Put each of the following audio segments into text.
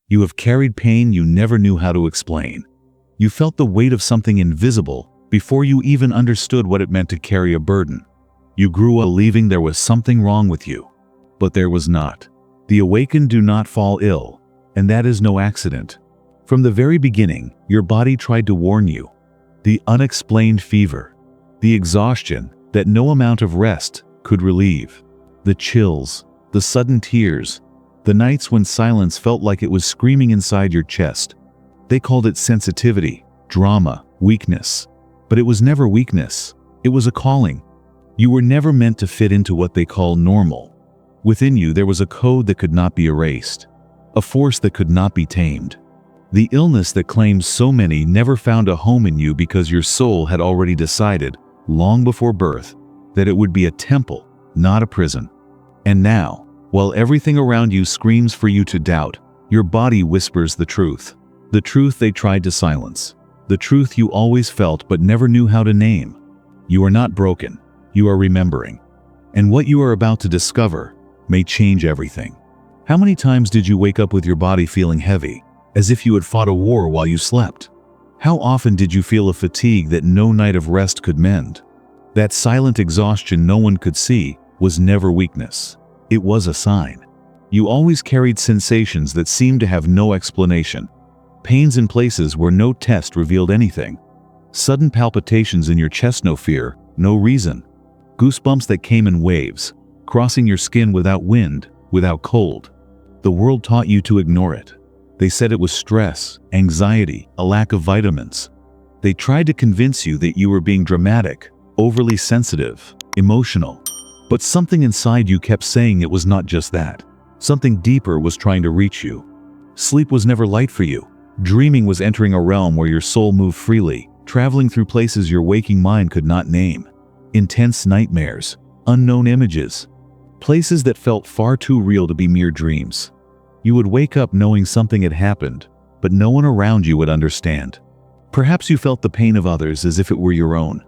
You have carried pain you never knew how to explain. You felt the weight of something invisible before you even understood what it meant to carry a burden. You grew up believing there was something wrong with you. But there was not. The awakened do not fall ill, and that is no accident. From the very beginning, your body tried to warn you. The unexplained fever, the exhaustion that no amount of rest could relieve, the chills, the sudden tears, the nights when silence felt like it was screaming inside your chest. They called it sensitivity, drama, weakness. But it was never weakness. It was a calling. You were never meant to fit into what they call normal. Within you there was a code that could not be erased, a force that could not be tamed. The illness that claims so many never found a home in you because your soul had already decided, long before birth, that it would be a temple, not a prison. And now, while everything around you screams for you to doubt, your body whispers the truth they tried to silence, the truth you always felt but never knew how to name. You are not broken, you are remembering. And what you are about to discover may change everything. How many times did you wake up with your body feeling heavy, as if you had fought a war while you slept? How often did you feel a fatigue that no night of rest could mend? That silent exhaustion no one could see was never weakness. It was a sign. You always carried sensations that seemed to have no explanation. Pains in places where no test revealed anything. Sudden palpitations in your chest, no fear, no reason. Goosebumps that came in waves, crossing your skin without wind, without cold. The world taught you to ignore it. They said it was stress, anxiety, a lack of vitamins. They tried to convince you that you were being dramatic, overly sensitive, emotional. But something inside you kept saying it was not just that. Something deeper was trying to reach you. Sleep was never light for you. Dreaming was entering a realm where your soul moved freely, traveling through places your waking mind could not name. Intense nightmares, unknown images, places that felt far too real to be mere dreams. You would wake up knowing something had happened, but no one around you would understand. Perhaps you felt the pain of others as if it were your own.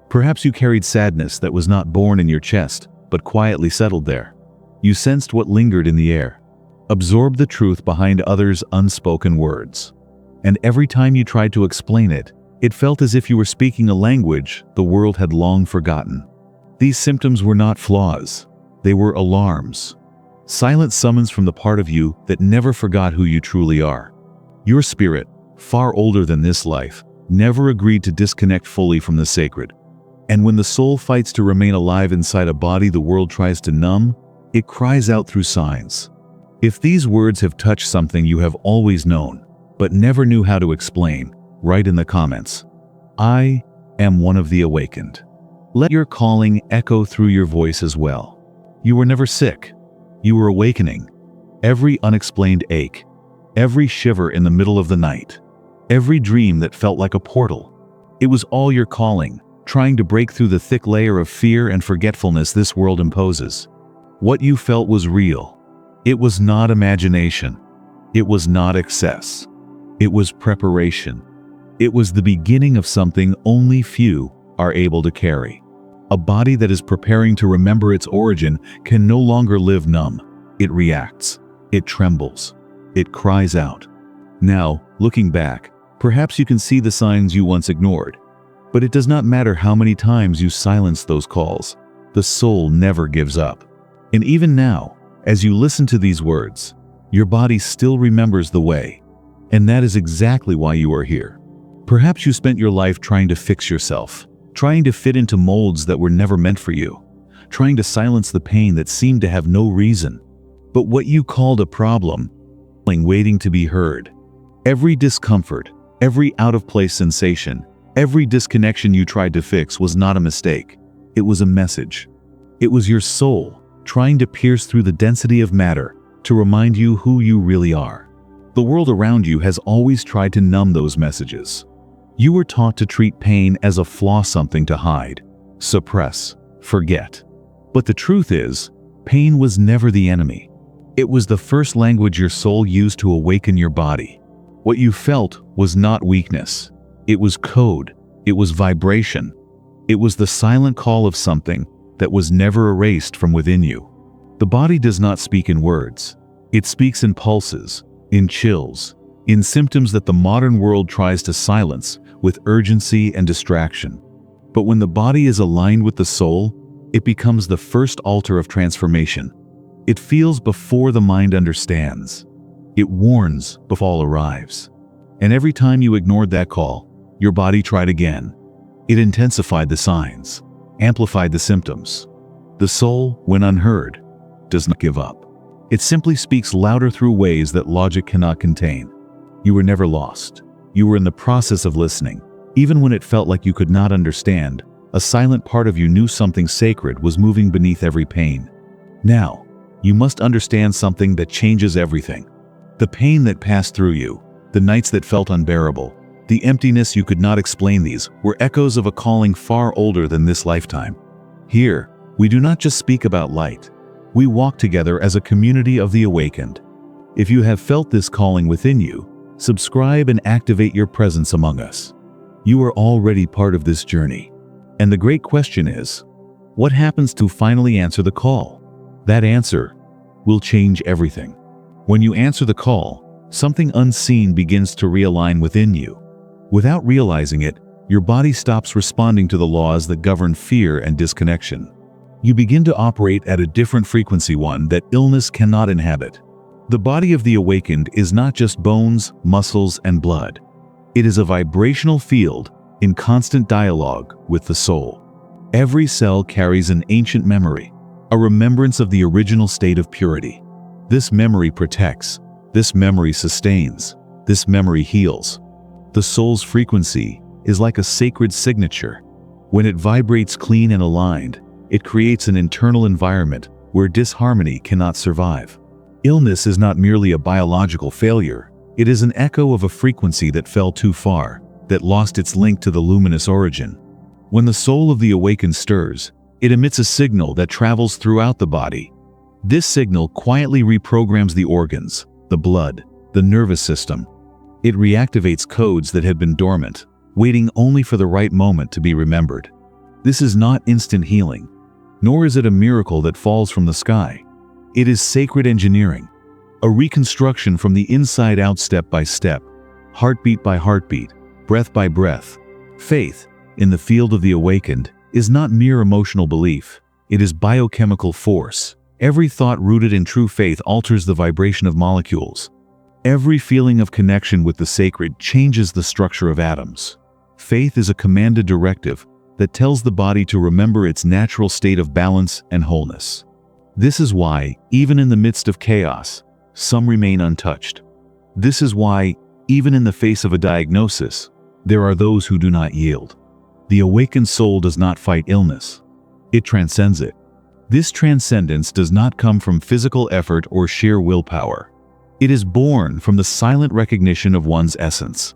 Perhaps you carried sadness that was not born in your chest, but quietly settled there. You sensed what lingered in the air, absorbed the truth behind others' unspoken words. And every time you tried to explain it, it felt as if you were speaking a language the world had long forgotten. These symptoms were not flaws. They were alarms. Silent summons from the part of you that never forgot who you truly are. Your spirit, far older than this life, never agreed to disconnect fully from the sacred. And when the soul fights to remain alive inside a body the world tries to numb, it cries out through signs. If these words have touched something you have always known, but never knew how to explain, write in the comments. I am one of the awakened. Let your calling echo through your voice as well. You were never sick. You were awakening. Every unexplained ache, every shiver in the middle of the night, every dream that felt like a portal. It was all your calling, trying to break through the thick layer of fear and forgetfulness this world imposes. What you felt was real. It was not imagination. It was not excess. It was preparation. It was the beginning of something only few are able to carry. A body that is preparing to remember its origin can no longer live numb. It reacts. It trembles. It cries out. Now, looking back, perhaps you can see the signs you once ignored. But it does not matter how many times you silence those calls. The soul never gives up. And even now, as you listen to these words, your body still remembers the way. And that is exactly why you are here. Perhaps you spent your life trying to fix yourself, trying to fit into molds that were never meant for you, trying to silence the pain that seemed to have no reason. But what you called a problem, waiting to be heard. Every discomfort, every out-of-place sensation, every disconnection you tried to fix was not a mistake. It was a message. It was your soul trying to pierce through the density of matter to remind you who you really are. The world around you has always tried to numb those messages. You were taught to treat pain as a flaw, something to hide, suppress, forget. But the truth is, pain was never the enemy. It was the first language your soul used to awaken your body. What you felt was not weakness. It was code. It was vibration. It was the silent call of something that was never erased from within you. The body does not speak in words. It speaks in pulses, in chills, in symptoms that the modern world tries to silence with urgency and distraction. But when the body is aligned with the soul, it becomes the first altar of transformation. It feels before the mind understands. It warns before all arrives. And every time you ignored that call, your body tried again. It intensified the signs, amplified the symptoms. The soul, when unheard, does not give up. It simply speaks louder through ways that logic cannot contain. You were never lost. You were in the process of listening. Even when it felt like you could not understand, a silent part of you knew something sacred was moving beneath every pain. Now, you must understand something that changes everything. The pain that passed through you, the nights that felt unbearable, the emptiness you could not explain, these were echoes of a calling far older than this lifetime. Here, we do not just speak about light. We walk together as a community of the awakened. If you have felt this calling within you, subscribe and activate your presence among us. You are already part of this journey. And the great question is, what happens to finally answer the call? That answer will change everything. When you answer the call, something unseen begins to realign within you. Without realizing it, your body stops responding to the laws that govern fear and disconnection. You begin to operate at a different frequency, one that illness cannot inhabit. The body of the awakened is not just bones, muscles, and blood. It is a vibrational field in constant dialogue with the soul. Every cell carries an ancient memory, a remembrance of the original state of purity. This memory protects, this memory sustains, this memory heals. The soul's frequency is like a sacred signature. When it vibrates clean and aligned, it creates an internal environment where disharmony cannot survive. Illness is not merely a biological failure. It is an echo of a frequency that fell too far, that lost its link to the luminous origin. When the soul of the awakened stirs, it emits a signal that travels throughout the body. This signal quietly reprograms the organs, the blood, the nervous system. It reactivates codes that had been dormant, waiting only for the right moment to be remembered. This is not instant healing, nor is it a miracle that falls from the sky. It is sacred engineering, a reconstruction from the inside out, step by step, heartbeat by heartbeat, breath by breath. Faith, in the field of the awakened, is not mere emotional belief. It is biochemical force. Every thought rooted in true faith alters the vibration of molecules. Every feeling of connection with the sacred changes the structure of atoms. Faith is a commanded directive that tells the body to remember its natural state of balance and wholeness. This is why, even in the midst of chaos, some remain untouched. This is why, even in the face of a diagnosis, there are those who do not yield. The awakened soul does not fight illness. It transcends it. This transcendence does not come from physical effort or sheer willpower. It is born from the silent recognition of one's essence.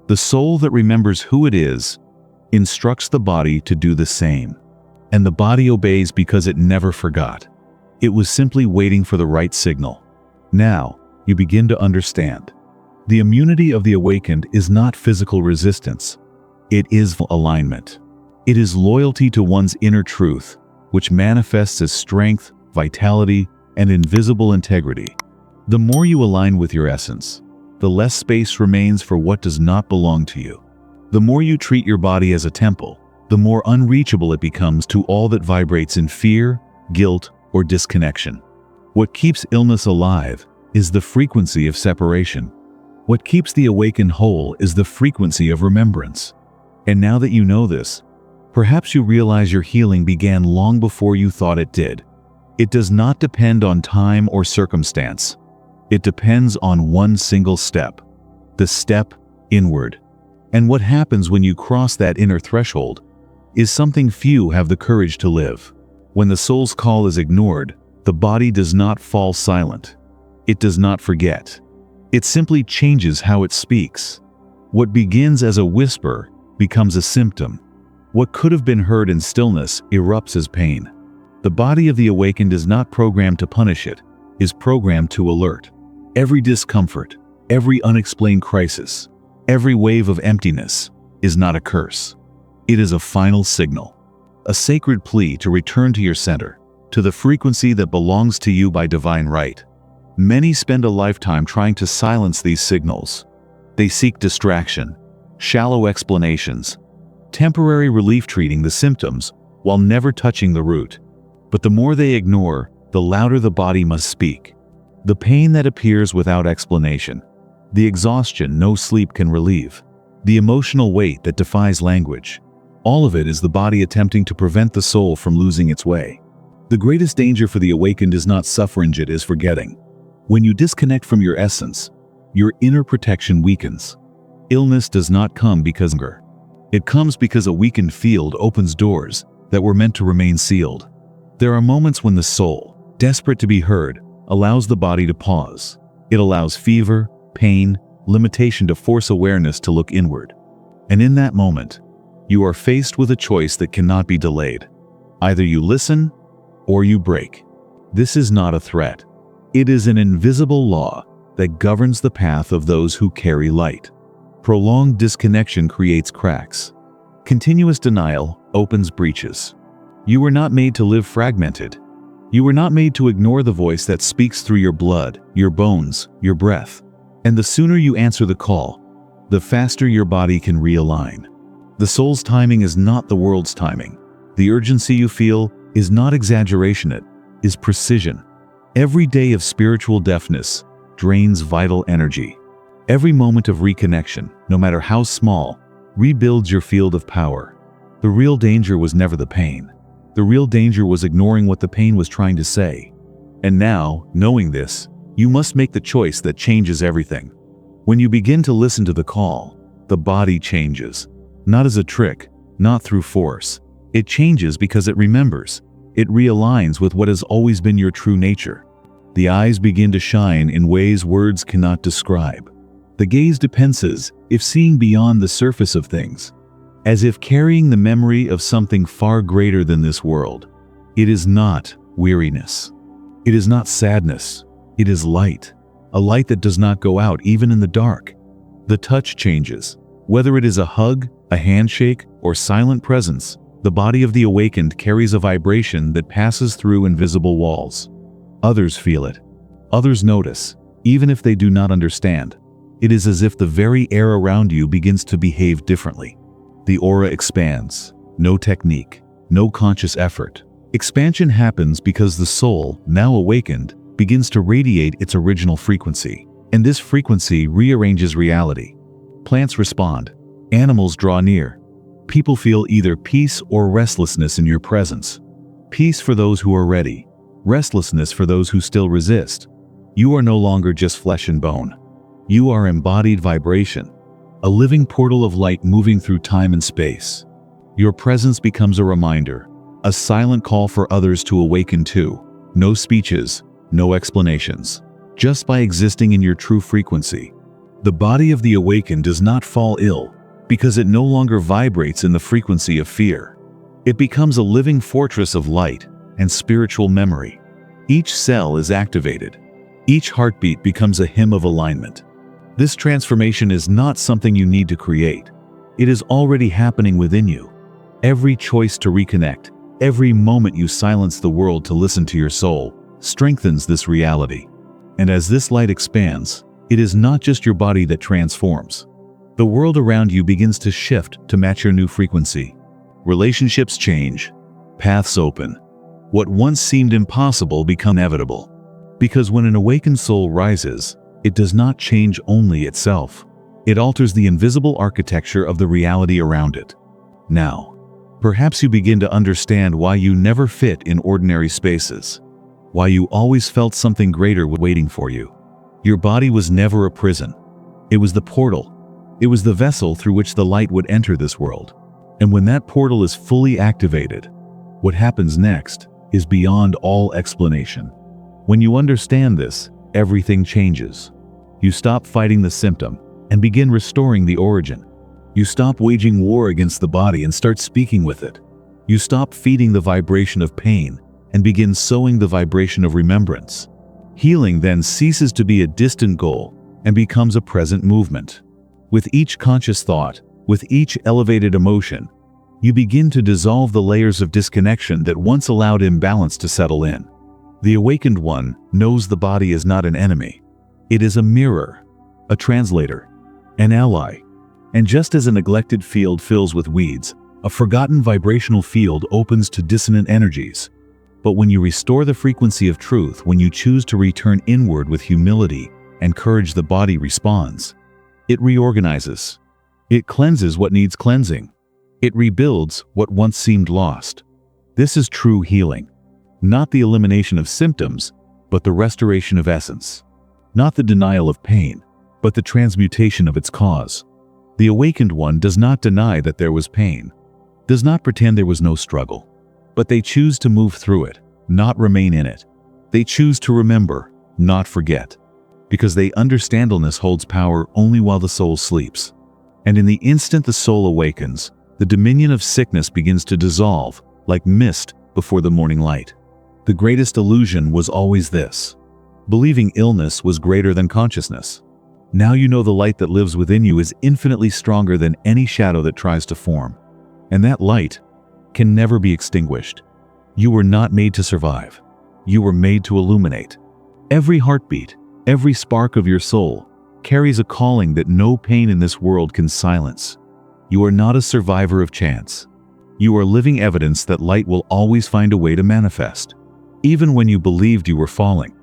The soul that remembers who it is instructs the body to do the same. And the body obeys because it never forgot. It was simply waiting for the right signal. Now, you begin to understand. The immunity of the awakened is not physical resistance. It is alignment. It is loyalty to one's inner truth, which manifests as strength, vitality, and invisible integrity. The more you align with your essence, the less space remains for what does not belong to you. The more you treat your body as a temple, the more unreachable it becomes to all that vibrates in fear, guilt, or disconnection. What keeps illness alive is the frequency of separation. What keeps the awakened whole is the frequency of remembrance. And now that you know this, perhaps you realize your healing began long before you thought it did. It does not depend on time or circumstance. It depends on one single step, the step inward. And what happens when you cross that inner threshold is something few have the courage to live. When the soul's call is ignored, the body does not fall silent. It does not forget. It simply changes how it speaks. What begins as a whisper becomes a symptom. What could have been heard in stillness erupts as pain. The body of the awakened is not programmed to punish it, is programmed to alert. Every discomfort, every unexplained crisis, every wave of emptiness is not a curse. It is a final signal, a sacred plea to return to your center, to the frequency that belongs to you by divine right. Many spend a lifetime trying to silence these signals. They seek distraction, shallow explanations, temporary relief treating the symptoms while never touching the root. But the more they ignore, the louder the body must speak. The pain that appears without explanation, the exhaustion no sleep can relieve, the emotional weight that defies language. All of it is the body attempting to prevent the soul from losing its way. The greatest danger for the awakened is not suffering, it is forgetting. When you disconnect from your essence, your inner protection weakens. Illness does not come because of hunger. It comes because a weakened field opens doors that were meant to remain sealed. There are moments when the soul, desperate to be heard, allows the body to pause. It allows fever, pain, limitation to force awareness to look inward. And in that moment, you are faced with a choice that cannot be delayed. Either you listen or you break. This is not a threat. It is an invisible law that governs the path of those who carry light. Prolonged disconnection creates cracks. Continuous denial opens breaches. You were not made to live fragmented. You were not made to ignore the voice that speaks through your blood, your bones, your breath. And the sooner you answer the call, the faster your body can realign. The soul's timing is not the world's timing. The urgency you feel is not exaggeration, it is precision. Every day of spiritual deafness drains vital energy. Every moment of reconnection, no matter how small, rebuilds your field of power. The real danger was never the pain. The real danger was ignoring what the pain was trying to say. And now, knowing this, you must make the choice that changes everything. When you begin to listen to the call, the body changes. Not as a trick, not through force. It changes because it remembers. It realigns with what has always been your true nature. The eyes begin to shine in ways words cannot describe. The gaze depenses, if seeing beyond the surface of things, as if carrying the memory of something far greater than this world. It is not weariness. It is not sadness. It is light. A light that does not go out even in the dark. The touch changes. Whether it is a hug, a handshake, or silent presence, the body of the awakened carries a vibration that passes through invisible walls. Others feel it. Others notice, even if they do not understand. It is as if the very air around you begins to behave differently. The aura expands. No technique, no conscious effort. Expansion happens because the soul, now awakened, begins to radiate its original frequency. And this frequency rearranges reality. Plants respond. Animals draw near. People feel either peace or restlessness in your presence. Peace for those who are ready. Restlessness for those who still resist. You are no longer just flesh and bone. You are embodied vibration, a living portal of light moving through time and space. Your presence becomes a reminder, a silent call for others to awaken too. No speeches, no explanations. Just by existing in your true frequency. The body of the awakened does not fall ill because it no longer vibrates in the frequency of fear. It becomes a living fortress of light and spiritual memory. Each cell is activated. Each heartbeat becomes a hymn of alignment. This transformation is not something you need to create. It is already happening within you. Every choice to reconnect, every moment you silence the world to listen to your soul, strengthens this reality. And as this light expands, it is not just your body that transforms. The world around you begins to shift to match your new frequency. Relationships change. Paths open. What once seemed impossible become inevitable. Because when an awakened soul rises, it does not change only itself. It alters the invisible architecture of the reality around it. Now, perhaps you begin to understand why you never fit in ordinary spaces. Why you always felt something greater waiting for you. Your body was never a prison. It was the portal. It was the vessel through which the light would enter this world. And when that portal is fully activated, what happens next is beyond all explanation. When you understand this, everything changes. You stop fighting the symptom and begin restoring the origin. You stop waging war against the body and start speaking with it. You stop feeding the vibration of pain and begin sowing the vibration of remembrance. Healing then ceases to be a distant goal and becomes a present movement. With each conscious thought, with each elevated emotion, you begin to dissolve the layers of disconnection that once allowed imbalance to settle in. The awakened one knows the body is not an enemy. It is a mirror, a translator, an ally. And just as a neglected field fills with weeds, a forgotten vibrational field opens to dissonant energies. But when you restore the frequency of truth, when you choose to return inward with humility and courage, the body responds. It reorganizes. It cleanses what needs cleansing. It rebuilds what once seemed lost. This is true healing. Not the elimination of symptoms, but the restoration of essence. Not the denial of pain, but the transmutation of its cause. The awakened one does not deny that there was pain, does not pretend there was no struggle, but they choose to move through it, not remain in it. They choose to remember, not forget, because they understand illness holds power only while the soul sleeps. And in the instant the soul awakens, the dominion of sickness begins to dissolve, like mist before the morning light. The greatest illusion was always this: believing illness was greater than consciousness. Now you know the light that lives within you is infinitely stronger than any shadow that tries to form. And that light can never be extinguished. You were not made to survive. You were made to illuminate. Every heartbeat, every spark of your soul carries a calling that no pain in this world can silence. You are not a survivor of chance. You are living evidence that light will always find a way to manifest. Even when you believed you were falling,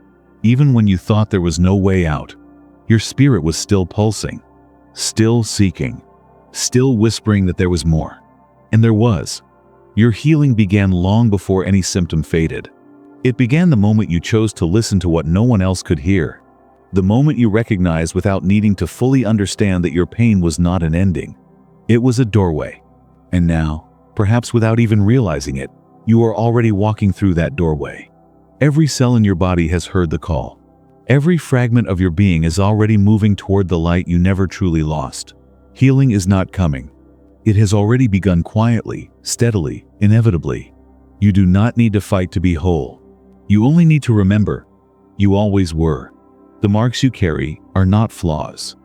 even when you thought there was no way out, your spirit was still pulsing, still seeking, still whispering that there was more. And there was. Your healing began long before any symptom faded. It began the moment you chose to listen to what no one else could hear. The moment you recognized without needing to fully understand that your pain was not an ending. It was a doorway. And now, perhaps without even realizing it, you are already walking through that doorway. Every cell in your body has heard the call. Every fragment of your being is already moving toward the light you never truly lost. Healing is not coming. It has already begun quietly, steadily, inevitably. You do not need to fight to be whole. You only need to remember, you always were. The marks you carry are not flaws.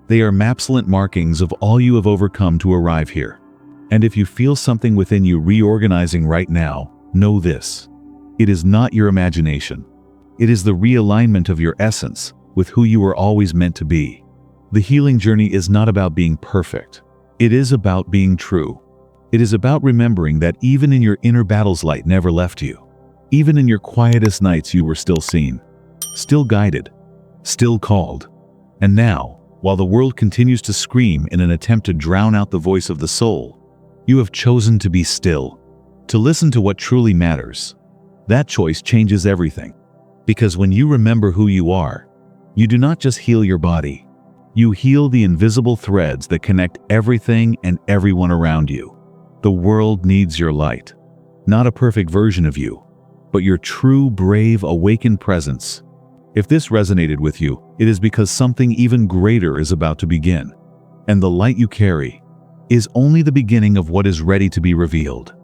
They are mapslant markings of all you have overcome to arrive here. And if you feel something within you reorganizing right now, know this: it is not your imagination. It is the realignment of your essence with who you were always meant to be. The healing journey is not about being perfect. It is about being true. It is about remembering that even in your inner battles, light never left you. Even in your quietest nights, you were still seen, still guided, still called. And now, while the world continues to scream in an attempt to drown out the voice of the soul, you have chosen to be still, to listen to what truly matters. That choice changes everything. Because when you remember who you are, you do not just heal your body. You heal the invisible threads that connect everything and everyone around you. The world needs your light. Not a perfect version of you, but your true, brave, awakened presence. If this resonated with you, it is because something even greater is about to begin. And the light you carry is only the beginning of what is ready to be revealed.